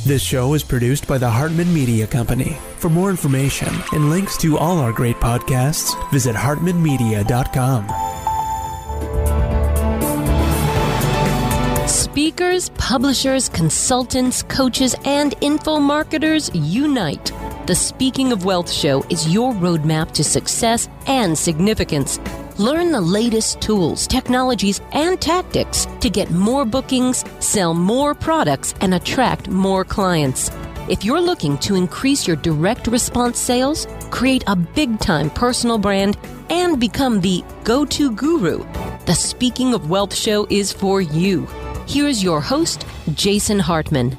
This show is produced by the Hartman Media Company. For more information and links to all our great podcasts, visit hartmanmedia.com. Speakers, publishers, consultants, coaches, and info marketers unite. The Speaking of Wealth Show is your roadmap to success and significance. Learn the latest tools, technologies, and tactics to get more bookings, sell more products, and attract more clients. If you're looking to increase your direct response sales, create a big-time personal brand, and become the go-to guru, the Speaking of Wealth Show is for you. Here's your host, Jason Hartman.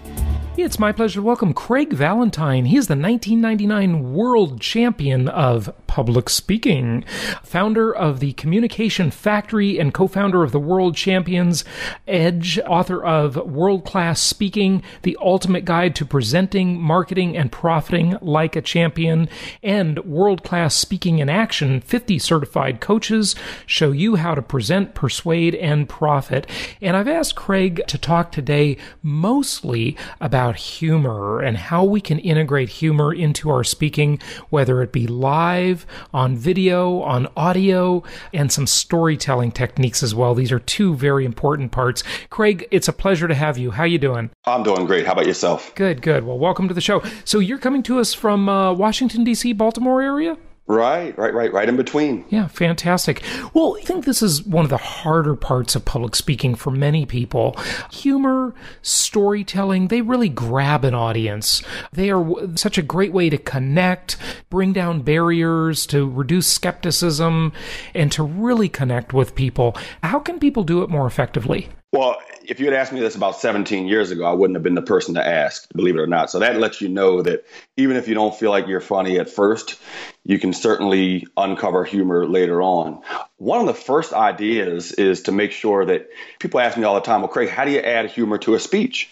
It's my pleasure to welcome Craig Valentine. He is the 1999 world champion of public speaking, founder of the Communication Factory and co-founder of the World Champions Edge, author of World Class Speaking, The Ultimate Guide to Presenting, Marketing, and Profiting Like a Champion, and World Class Speaking in Action. 50 certified coaches show you how to present, persuade, and profit. And I've asked Craig to talk today mostly about humor and how we can integrate humor into our speaking, whether it be live, on video, on audio, and some storytelling techniques as well. These are two very important parts. Craig, it's a pleasure to have you. How you doing? I'm doing great. How about yourself? Good, good. Well, welcome to the show. So you're coming to us from Washington, D.C., Baltimore area? Right in between. Yeah, fantastic. Well, I think this is one of the harder parts of public speaking for many people. Humor, storytelling, they really grab an audience. They are such a great way to connect, bring down barriers, to reduce skepticism, and to really connect with people. How can people do it more effectively? Well, if you had asked me this about 17 years ago, I wouldn't have been the person to ask, believe it or not. So that lets you know that even if you don't feel like you're funny at first, you can certainly uncover humor later on. One of the first ideas is to make sure that people ask me all the time, well, Craig, how do you add humor to a speech?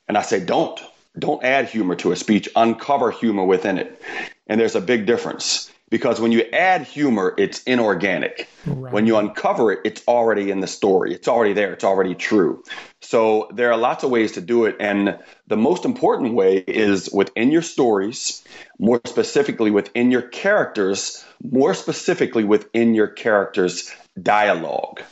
And I say, don't add humor to a speech, uncover humor within it. And there's a big difference. Because when you add humor, it's inorganic. Right. When you uncover it, it's already in the story. It's already there. It's already true. So there are lots of ways to do it. And the most important way is within your stories, more specifically within your characters, more specifically within your characters' dialogue.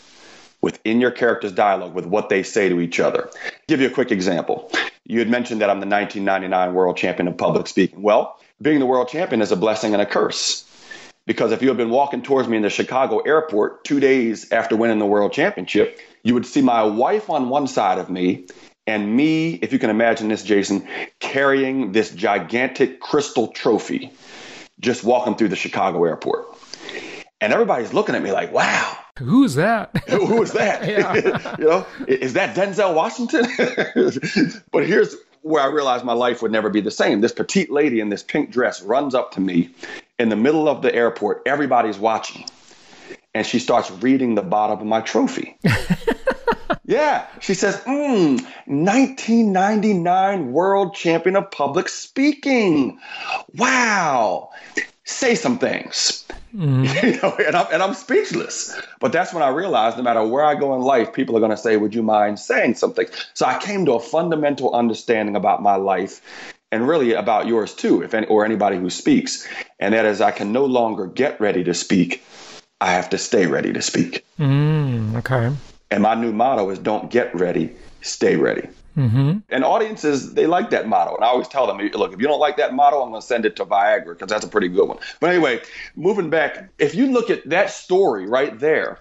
Within your characters' dialogue with what they say to each other. I'll give you a quick example. You had mentioned that I'm the 1999 world champion of public speaking. Well, being the world champion is a blessing and a curse. Because if you had been walking towards me in the Chicago airport 2 days after winning the world championship, you would see my wife on one side of me and me, if you can imagine this, Jason, carrying this gigantic crystal trophy, just walking through the Chicago airport. And everybody's looking at me like, wow. Who's that? Who is that? Yeah. Is that Denzel Washington? But here's where I realized my life would never be the same. This petite lady in this pink dress runs up to me in the middle of the airport. Everybody's watching. And she starts reading the bottom of my trophy. Yeah. She says, 1999 world champion of public speaking. Wow. Say some things. Mm-hmm. And I'm speechless. But that's when I realized no matter where I go in life, people are going to say, would you mind saying something? So I came to a fundamental understanding about my life and really about yours too, or anybody who speaks. And that is, I can no longer get ready to speak. I have to stay ready to speak. Okay. And my new motto is don't get ready, stay ready. Mm-hmm. And audiences, they like that motto. And I always tell them, look, if you don't like that motto, I'm going to send it to Viagra because that's a pretty good one. But anyway, moving back, if you look at that story right there,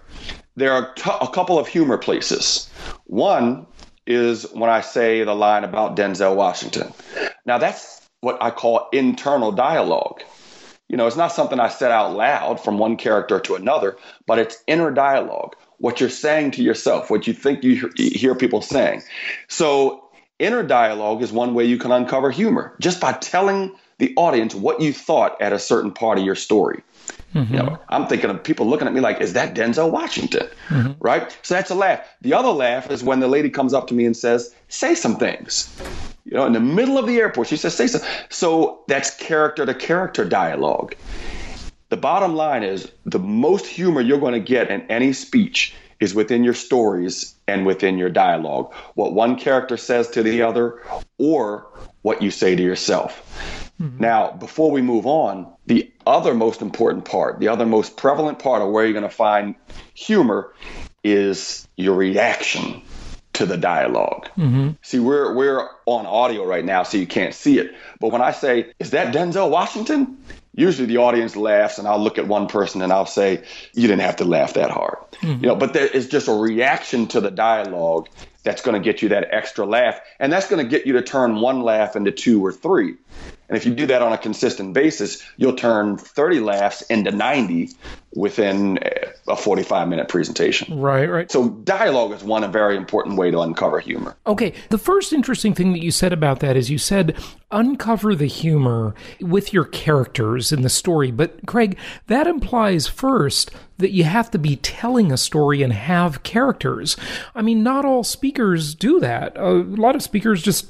there are a couple of humor places. One is when I say the line about Denzel Washington. Now, that's what I call internal dialogue. It's not something I said out loud from one character to another, but it's inner dialogue. What you're saying to yourself, what you think you hear people saying. So inner dialogue is one way you can uncover humor, just by telling the audience what you thought at a certain part of your story. Mm-hmm. I'm thinking of people looking at me like, is that Denzel Washington? Mm-hmm. Right? So that's a laugh. The other laugh is when the lady comes up to me and says, say some things. In the middle of the airport, she says, say something. So that's character to character dialogue. The bottom line is the most humor you're going to get in any speech is within your stories and within your dialogue. What one character says to the other, or what you say to yourself. Now, before we move on, the other most important part, the other most prevalent part of where you're going to find humor is your reaction to the dialogue. See, we're on audio right now, so you can't see it. But when I say, "Is that Denzel Washington?" Usually the audience laughs, and I'll look at one person and I'll say, "You didn't have to laugh that hard." But there is just a reaction to the dialogue that's going to get you that extra laugh. And that's going to get you to turn one laugh into 2 or 3. And if you do that on a consistent basis, you'll turn 30 laughs into 90 within a 45-minute presentation. Right. So dialogue is one very important way to uncover humor. Okay. The first interesting thing that you said about that is you said uncover the humor with your characters in the story. But Craig, that implies first that you have to be telling a story and have characters. I mean, not all speakers do that. A lot of speakers just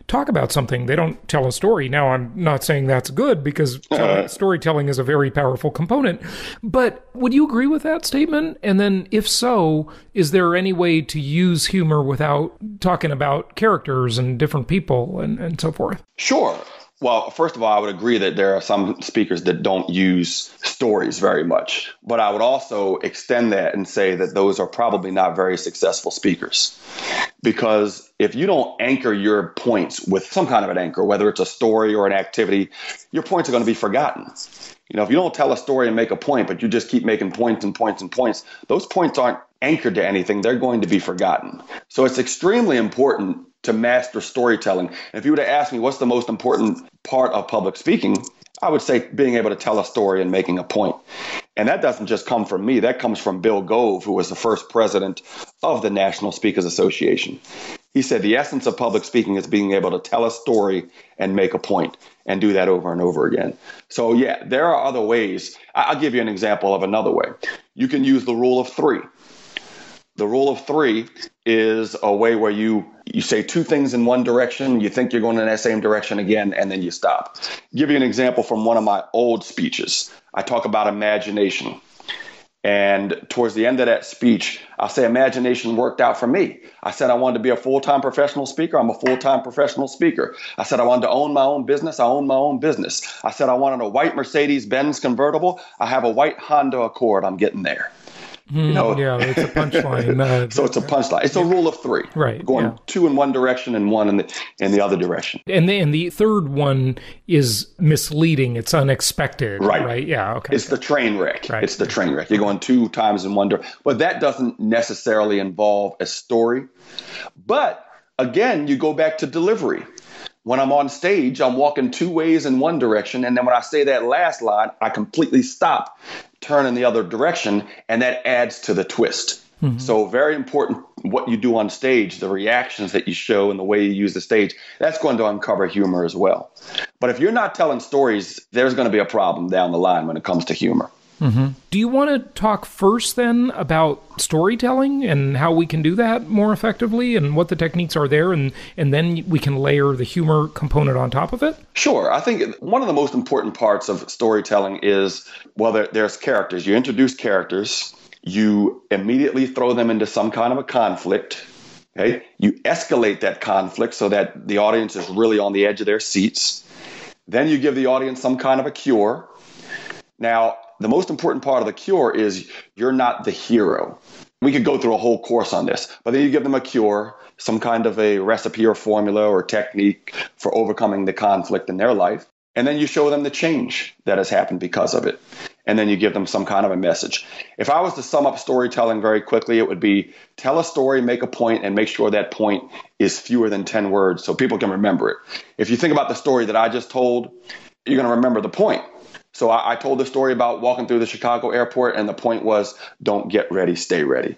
talk about something. They don't tell a story. Now, I'm not saying that's good because storytelling is a very powerful component. But would you agree with that statement? And then if so, is there any way to use humor without talking about characters and different people and so forth? Sure. Well, first of all, I would agree that there are some speakers that don't use stories very much. But I would also extend that and say that those are probably not very successful speakers. Because if you don't anchor your points with some kind of an anchor, whether it's a story or an activity, your points are going to be forgotten. If you don't tell a story and make a point, but you just keep making points and points and points, those points aren't anchored to anything. They're going to be forgotten. So it's extremely important to master storytelling. And if you were to ask me what's the most important part of public speaking, I would say being able to tell a story and making a point. And that doesn't just come from me. That comes from Bill Gove, who was the first president of the National Speakers Association. He said the essence of public speaking is being able to tell a story and make a point and do that over and over again. So yeah, there are other ways. I'll give you an example of another way. You can use the rule of 3. The rule of 3 is a way where you say 2 things in one direction, you think you're going in that same direction again, and then you stop. Give you an example from one of my old speeches. I talk about imagination. And towards the end of that speech, I'll say imagination worked out for me. I said I wanted to be a full-time professional speaker. I'm a full-time professional speaker. I said I wanted to own my own business. I own my own business. I said I wanted a white Mercedes-Benz convertible. I have a white Honda Accord. I'm getting there. Yeah, it's a punchline. So it's a punchline. It's a rule of 3. Right. Going 2 in one direction and 1 in the other direction. And the third one is misleading. It's unexpected. Right? Yeah, okay. It's the train wreck. Right. It's the train wreck. You're going 2 times in one direction. But that doesn't necessarily involve a story. But again, you go back to delivery. When I'm on stage, I'm walking 2 ways in one direction. And then when I say that last line, I completely stop, turn in the other direction. And that adds to the twist. So very important what you do on stage, the reactions that you show and the way you use the stage, that's going to uncover humor as well. But if you're not telling stories, there's going to be a problem down the line when it comes to humor. Do you want to talk first then about storytelling and how we can do that more effectively and what the techniques are there, and then we can layer the humor component on top of it? Sure. I think one of the most important parts of storytelling is, well, there's characters. You introduce characters. You immediately throw them into some kind of a conflict. Okay? You escalate that conflict so that the audience is really on the edge of their seats. Then you give the audience some kind of a cure. Now, the most important part of the cure is you're not the hero. We could go through a whole course on this, but then you give them a cure, some kind of a recipe or formula or technique for overcoming the conflict in their life. And then you show them the change that has happened because of it. And then you give them some kind of a message. If I was to sum up storytelling very quickly, it would be tell a story, make a point, and make sure that point is fewer than 10 words so people can remember it. If you think about the story that I just told, you're going to remember the point. So I told the story about walking through the Chicago airport, and the point was, don't get ready, stay ready.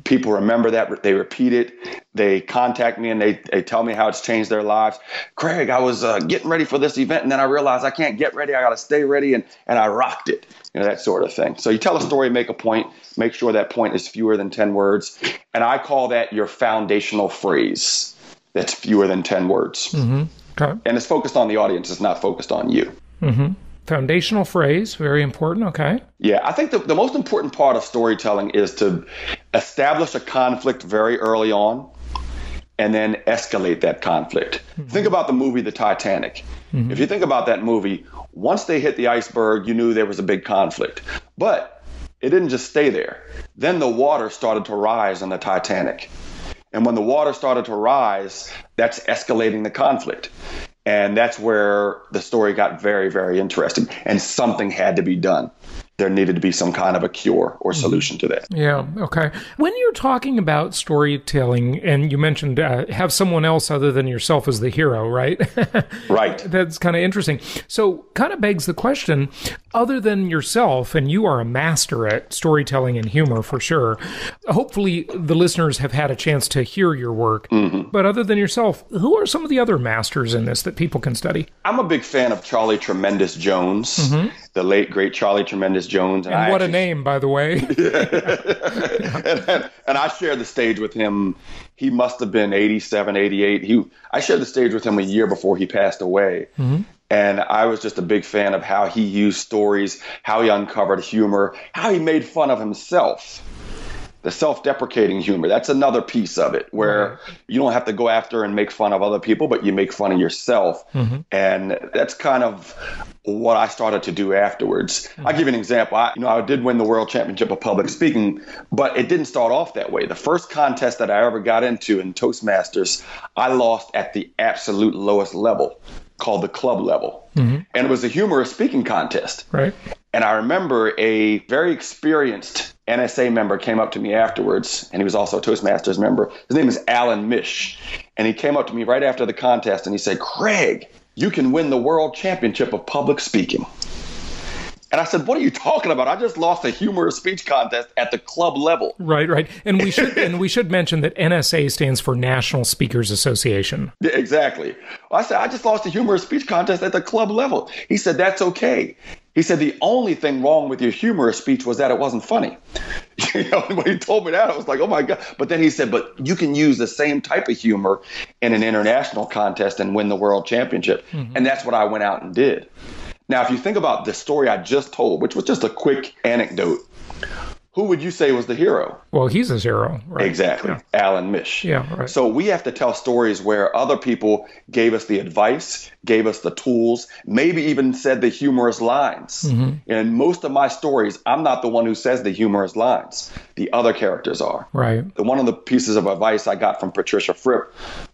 People remember that. They repeat it. They contact me and they tell me how it's changed their lives. Craig, I was getting ready for this event, and then I realized I can't get ready. I got to stay ready, and I rocked it. That sort of thing. So you tell a story, make a point, make sure that point is fewer than 10 words. And I call that your foundational phrase that's fewer than 10 words. Okay. And it's focused on the audience. It's not focused on you. Foundational phrase, very important. Okay. Yeah, I think the most important part of storytelling is to establish a conflict very early on and then escalate that conflict. Think about the movie The Titanic. If you think about that movie, once they hit the iceberg, you knew there was a big conflict. But it didn't just stay there. Then the water started to rise on the Titanic. And when the water started to rise, that's escalating the conflict. And that's where the story got very, very interesting. And something had to be done. There needed to be some kind of a cure or solution to that. Yeah, okay. When you're talking about storytelling, and you mentioned have someone else other than yourself as the hero, right? Right. That's kind of interesting. So kind of begs the question, other than yourself, and you are a master at storytelling and humor for sure, hopefully the listeners have had a chance to hear your work, but other than yourself, who are some of the other masters in this that people can study? I'm a big fan of Charlie Tremendous Jones, the late, great Charlie Tremendous Jones. And what a name, by the way. and I shared the stage with him. He must have been 87, 88. I shared the stage with him a year before he passed away. And I was just a big fan of how he used stories, how he uncovered humor, how he made fun of himself. The self-deprecating humor, that's another piece of it, where you don't have to go after and make fun of other people, but you make fun of yourself. And that's kind of what I started to do afterwards. I'll give you an example. I did win the World Championship of Public Speaking, but it didn't start off that way. The first contest that I ever got into in Toastmasters, I lost at the absolute lowest level, called the club level. And it was a humorous speaking contest. Right. And I remember a very experienced NSA member came up to me afterwards, and he was also a Toastmasters member. His name is Alan Mish. And he came up to me right after the contest, and he said, "Craig, you can win the World Championship of Public Speaking." And I said, "What are you talking about? I just lost a humorous speech contest at the club level." Right. And we should mention that NSA stands for National Speakers Association. Yeah, exactly. Well, I said, "I just lost a humorous speech contest at the club level." He said, "That's okay." He said, "The only thing wrong with your humorous speech was that it wasn't funny." When he told me that, I was like, oh my God. But then he said, "But you can use the same type of humor in an international contest and win the world championship." And that's what I went out and did. Now, if you think about the story I just told, which was just a quick anecdote, who would you say was the hero? Well, he's his hero, right? Exactly. Yeah. Alan Mish. Yeah, right. So we have to tell stories where other people gave us the advice, gave us the tools, maybe even said the humorous lines. And most of my stories, I'm not the one who says the humorous lines. The other characters are. Right. One of the pieces of advice I got from Patricia Fripp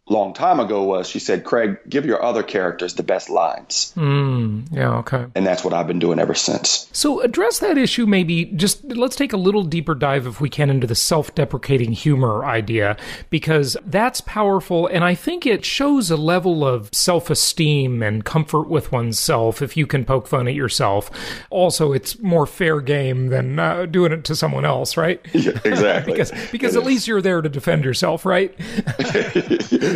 a long time ago was, she said, "Craig, give your other characters the best lines." Yeah, okay. And that's what I've been doing ever since. So address that issue maybe, just let's take a little deeper dive, if we can, into the self-deprecating humor idea, because that's powerful, and I think it shows a level of self-esteem and comfort with oneself if you can poke fun at yourself. Also, it's more fair game than doing it to someone else, right? Yeah, exactly. because at least you're there to defend yourself, right?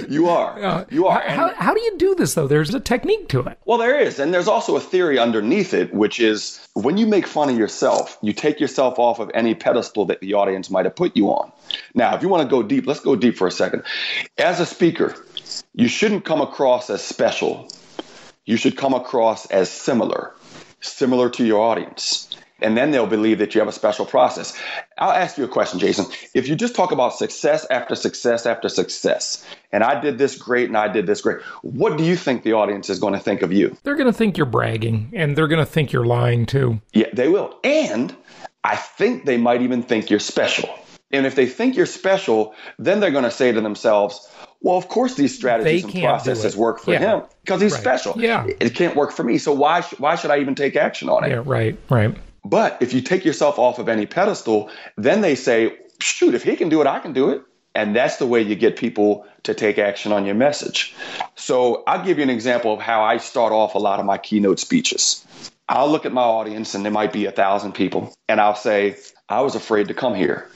You are. You are. How do you do this, though? There's a technique to it. Well, there is. And there's also a theory underneath it, which is when you make fun of yourself, you take yourself off of any pedestal that the audience might have put you on. Now, if you want to go deep, let's go deep for a second. As a speaker, you shouldn't come across as special. You should come across as similar to your audience. And then they'll believe that you have a special process. I'll ask you a question, Jason. If you just talk about success after success after success, and I did this great and I did this great, what do you think the audience is going to think of you? They're going to think you're bragging, and they're going to think you're lying too. Yeah, they will. And I think they might even think you're special. And if they think you're special, then they're going to say to themselves, well, of course these strategies and processes work for him because he's special. Yeah. It can't work for me. So why should I even take action on it? Yeah, right. But if you take yourself off of any pedestal, then they say, shoot, if he can do it, I can do it. And that's the way you get people to take action on your message. So I'll give you an example of how I start off a lot of my keynote speeches. I'll look at my audience, and there might be 1,000 people, and I'll say, I was afraid to come here.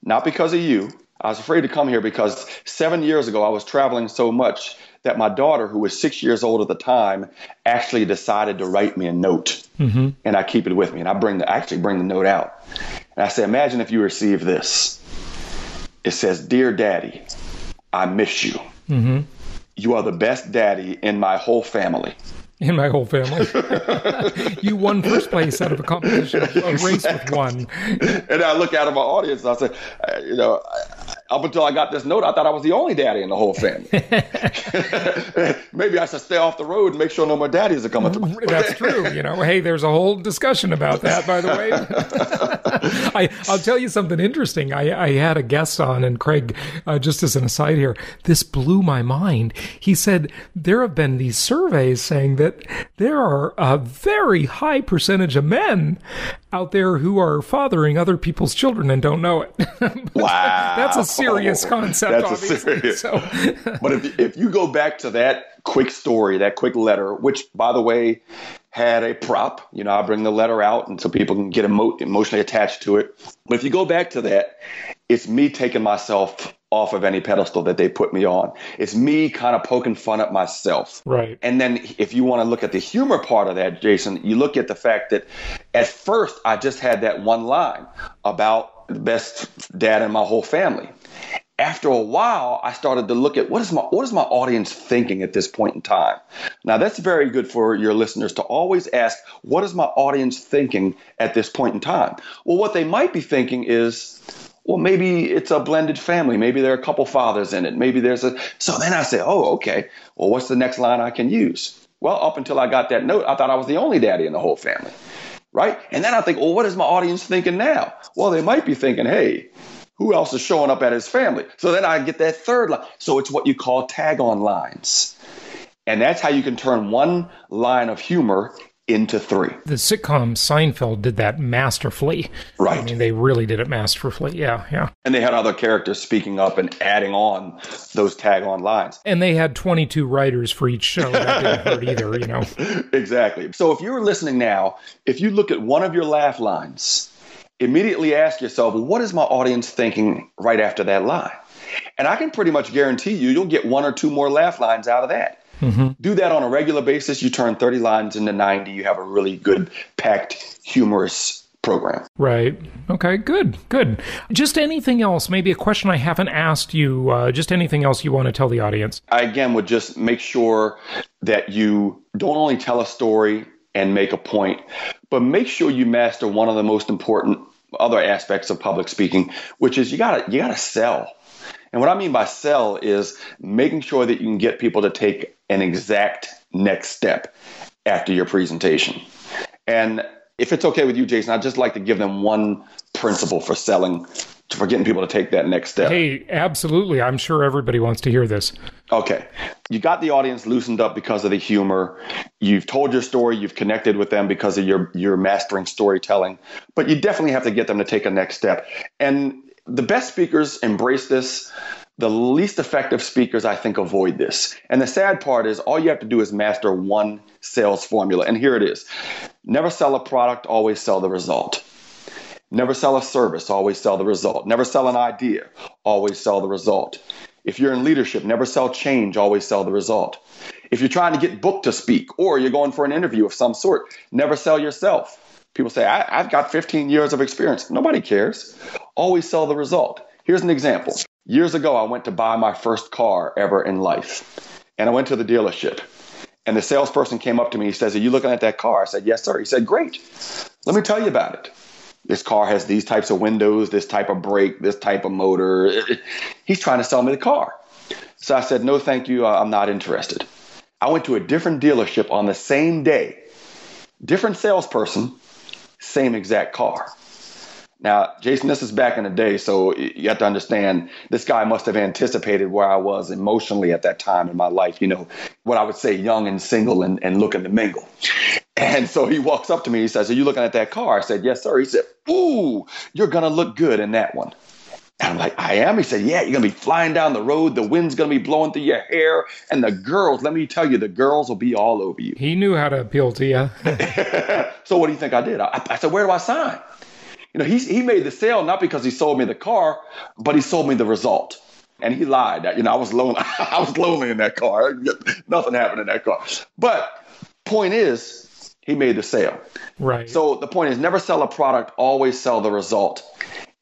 Not because of you. I was afraid to come here because 7 years ago, I was traveling so much that my daughter, who was 6 years old at the time, actually decided to write me a note. And I keep it with me. And I actually bring the note out. And I say, imagine if you receive this. It says, "Dear Daddy, I miss you. You are the best daddy in my whole family." In my whole family. You won first place out of a competition, a race with one. And I look out of my audience and I say, Up until I got this note, I thought I was the only daddy in the whole family. Maybe I should stay off the road and make sure no more daddies are coming through. That's true. Hey, there's a whole discussion about that, by the way. I'll tell you something interesting. I had a guest on, and Craig, just as an aside here, this blew my mind. He said there have been these surveys saying that there are a very high percentage of men out there who are fathering other people's children and don't know it. Wow. That's a serious concept, That's obviously. So. But if you go back to that quick story, that quick letter, which, by the way, had a prop, I bring the letter out and so people can get emotionally attached to it. But if you go back to that, it's me taking myself off of any pedestal that they put me on. It's me kind of poking fun at myself. Right. And then if you want to look at the humor part of that, Jason, you look at the fact that at first I just had that one line about the best dad in my whole family. After a while, I started to look at what is my audience thinking at this point in time. Now, that's very good for your listeners to always ask, what is my audience thinking at this point in time? Well, what they might be thinking is, well, maybe it's a blended family. Maybe there are a couple fathers in it. Maybe so then I say, oh, okay. Well, what's the next line I can use? Well, up until I got that note, I thought I was the only daddy in the whole family. Right. And then I think, well, what is my audience thinking now? Well, they might be thinking, hey, who else is showing up at his family? So then I get that third line. So it's what you call tag-on lines. And that's how you can turn one line of humor into three. The sitcom Seinfeld did that masterfully. Right. I mean, they really did it masterfully. Yeah. And they had other characters speaking up and adding on those tag-on lines. And they had 22 writers for each show. That didn't hurt either, Exactly. So if you're listening now, if you look at one of your laugh lines, immediately ask yourself, what is my audience thinking right after that line? And I can pretty much guarantee you'll get one or two more laugh lines out of that. Mm-hmm. Do that on a regular basis. You turn 30 lines into 90. You have a really good, packed, humorous program. Right. Okay, good. Just anything else, maybe a question I haven't asked you, just anything else you want to tell the audience? I, again, would just make sure that you don't only tell a story and make a point, but make sure you master one of the most important other aspects of public speaking, which is you gotta sell. And what I mean by sell is making sure that you can get people to take an exact next step after your presentation. And if it's okay with you, Jason, I'd just like to give them one principle for selling, for getting people to take that next step. Hey, absolutely. I'm sure everybody wants to hear this. Okay. You got the audience loosened up because of the humor. You've told your story. You've connected with them because of your mastering storytelling. But you definitely have to get them to take a next step. And the best speakers embrace this. The least effective speakers, I think, avoid this. And the sad part is all you have to do is master one sales formula. And here it is. Never sell a product, always sell the result. Never sell a service, always sell the result. Never sell an idea, always sell the result. If you're in leadership, never sell change, always sell the result. If you're trying to get booked to speak or you're going for an interview of some sort, never sell yourself. People say, I've got 15 years of experience. Nobody cares. Always sell the result. Here's an example. Years ago, I went to buy my first car ever in life. And I went to the dealership. And the salesperson came up to me. He says, are you looking at that car? I said, yes, sir. He said, great. Let me tell you about it. This car has these types of windows, this type of brake, this type of motor. He's trying to sell me the car. So I said, no, thank you. I'm not interested. I went to a different dealership on the same day. Different salesperson, same exact car. Now, Jason, this is back in the day, so you have to understand this guy must have anticipated where I was emotionally at that time in my life, what I would say young and single and looking to mingle. And so he walks up to me, he says, are you looking at that car? I said, yes, sir. He said, ooh, you're going to look good in that one. And I'm like, I am? He said, yeah, you're going to be flying down the road. The wind's going to be blowing through your hair. And the girls, let me tell you, the girls will be all over you. He knew how to appeal to you. So what do you think I did? I said, where do I sign? He made the sale not because he sold me the car, but he sold me the result. And he lied. I was lonely. I was lonely in that car. Nothing happened in that car. But point is, he made the sale. Right. So the point is, never sell a product, always sell the result.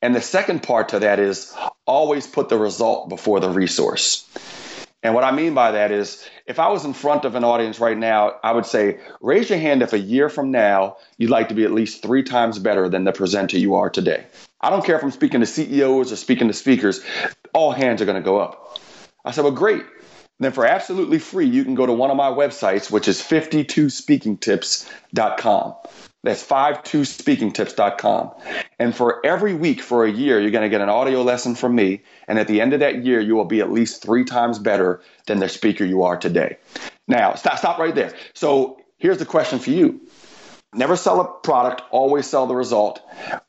And the second part to that is always put the result before the resource. And what I mean by that is, if I was in front of an audience right now, I would say, raise your hand if a year from now, you'd like to be at least 3 times better than the presenter you are today. I don't care if I'm speaking to CEOs or speaking to speakers. all hands are going to go up. I said, well, great. Then for absolutely free, you can go to one of my websites, which is 52speakingtips.com. That's 52speakingtips.com. And for every week for a year, you're going to get an audio lesson from me. And at the end of that year, you will be at least 3 times better than the speaker you are today. Now, stop right there. So here's the question for you. Never sell a product, always sell the result.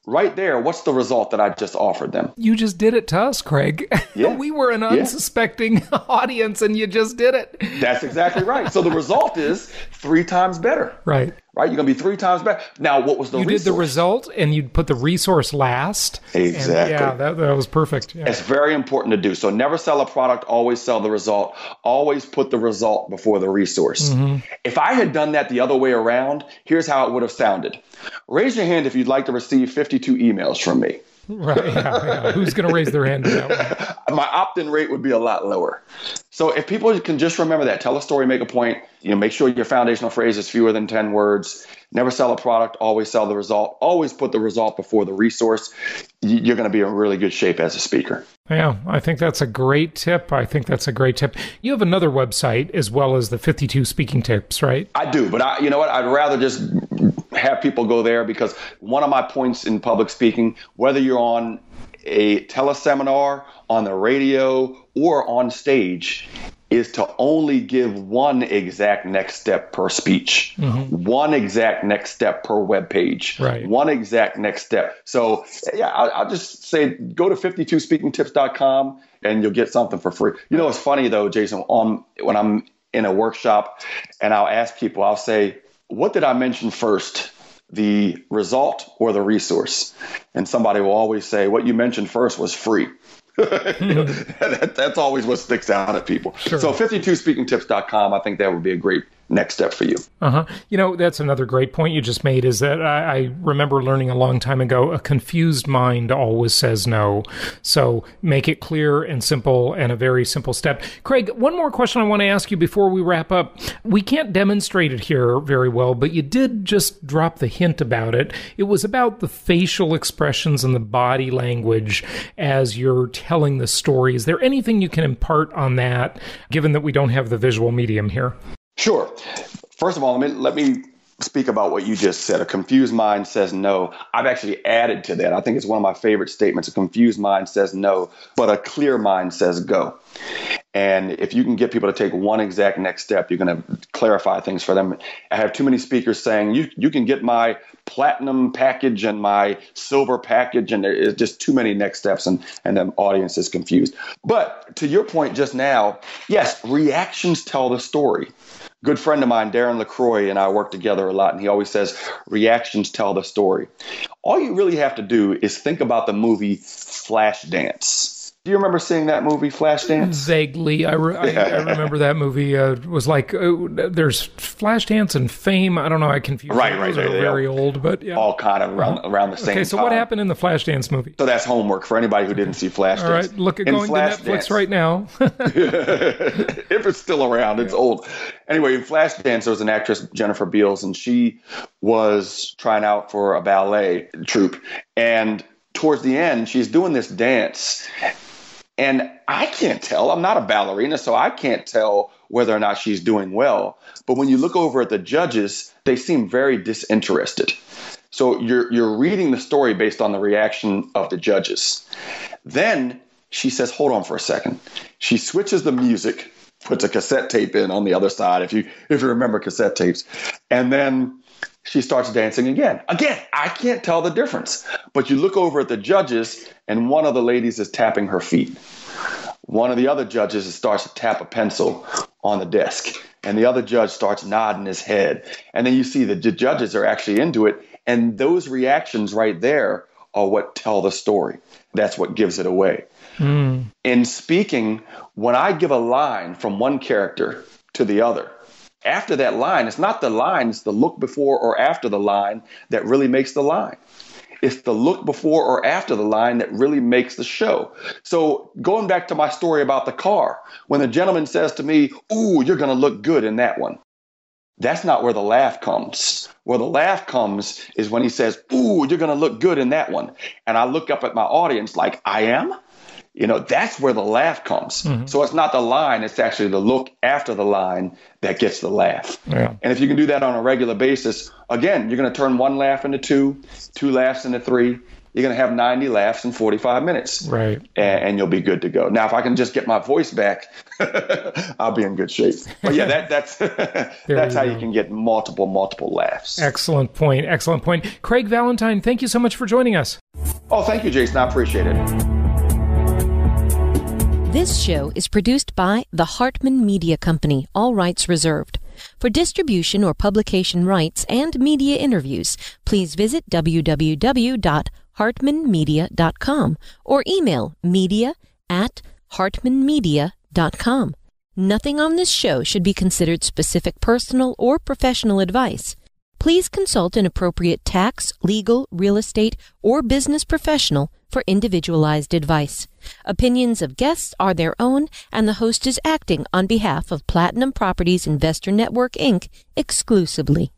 Right there, what's the result that I just offered them? You just did it to us, Craig. Yeah. We were an unsuspecting audience, and you just did it. That's exactly right. So the result is 3 times better. Right. Right? You're going to be 3 times better. Now, what was the resource? You did the result, and you put the resource last. Exactly. And that was perfect. Yeah. It's very important to do. So never sell a product, always sell the result. Always put the result before the resource. Mm-hmm. If I had done that the other way around, here's how it would have sounded. Raise your hand if you'd like to receive 52 emails from me. Right. Yeah. Who's going to raise their hand to that one? My opt-in rate would be a lot lower. So if people can just remember that, tell a story, make a point, make sure your foundational phrase is fewer than 10 words. Never sell a product, always sell the result. Always put the result before the resource. You're going to be in really good shape as a speaker. Yeah, I think that's a great tip. You have another website as well as the 52 speaking tips, right? I do, but you know what? I'd rather just have people go there because one of my points in public speaking, whether you're on a teleseminar, on the radio, or on stage, is to only give one exact next step per speech, one exact next step per web page, right. One exact next step. So yeah, I'll just say, go to 52speakingtips.com and you'll get something for free. You know, it's funny though, Jason, when I'm in a workshop and I'll ask people, I'll say, what did I mention first? The result or the resource? And somebody will always say, what you mentioned first was free. That's always what sticks out at people. Sure. So 52speakingtips.com, I think that would be a great next step for you. That's another great point you just made is that I remember learning a long time ago, a confused mind always says no. So make it clear and simple and a very simple step. Craig, one more question I want to ask you before we wrap up. We can't demonstrate it here very well, but you did just drop the hint about it. It was about the facial expressions and the body language as you're telling the story. Is there anything you can impart on that, given that we don't have the visual medium here? Sure. First of all, let me speak about what you just said. A confused mind says no. I've actually added to that. I think it's one of my favorite statements. A confused mind says no, but a clear mind says go. And if you can get people to take one exact next step, you're going to clarify things for them. I have too many speakers saying, you can get my platinum package and my silver package, and there is just too many next steps, and the audience is confused. But to your point just now, yes, reactions tell the story. Good friend of mine, Darren LaCroix, and I work together a lot, and he always says, reactions tell the story. All you really have to do is think about the movie Flashdance. Do you remember seeing that movie, Flashdance? Vaguely. I remember that movie. It was like, there's Flashdance and Fame. I don't know. I confused them. Right. Those are very old, but yeah. All kind of around the same time. Okay, so what happened in the Flashdance movie? So that's homework for anybody who didn't see Flashdance. All right, going to Netflix right now. If it's still around, it's old. Anyway, in Flashdance, there was an actress, Jennifer Beals, and she was trying out for a ballet troupe. And towards the end, she's doing this dance. And I can't tell. I'm not a ballerina, so I can't tell whether or not she's doing well. But when you look over at the judges, they seem very disinterested. So you're reading the story based on the reaction of the judges. Then she says, hold on for a second. She switches the music, puts a cassette tape in on the other side, if you remember cassette tapes. And then she starts dancing again. Again, I can't tell the difference. But you look over at the judges, and one of the ladies is tapping her feet. One of the other judges starts to tap a pencil on the desk. And the other judge starts nodding his head. And then you see the judges are actually into it. And those reactions right there are what tell the story. That's what gives it away. In speaking, when I give a line from one character to the other, after that line, it's not the line, it's the look before or after the line that really makes the line. It's the look before or after the line that really makes the show. So going back to my story about the car, when the gentleman says to me, ooh, you're going to look good in that one. That's not where the laugh comes. Where the laugh comes is when he says, ooh, you're going to look good in that one. And I look up at my audience like, I am? that's where the laugh comes. So it's not the line, it's actually the look after the line that gets the laugh. Yeah. And if you can do that on a regular basis, again, you're going to turn one laugh into two laughs into three. You're going to have 90 laughs in 45 minutes. Right. And you'll be good to go. Now, if I can just get my voice back, I'll be in good shape. But yeah, that's how you can get multiple laughs. Excellent point. Excellent point. Craig Valentine, thank you so much for joining us. Oh, thank you, Jason. I appreciate it. This show is produced by the Hartman Media Company, all rights reserved. For distribution or publication rights and media interviews, please visit www.hartmanmedia.com or email media@hartmanmedia.com. Nothing on this show should be considered specific personal or professional advice. Please consult an appropriate tax, legal, real estate, or business professional for individualized advice. Opinions of guests are their own, and the host is acting on behalf of Platinum Properties Investor Network, Inc. exclusively.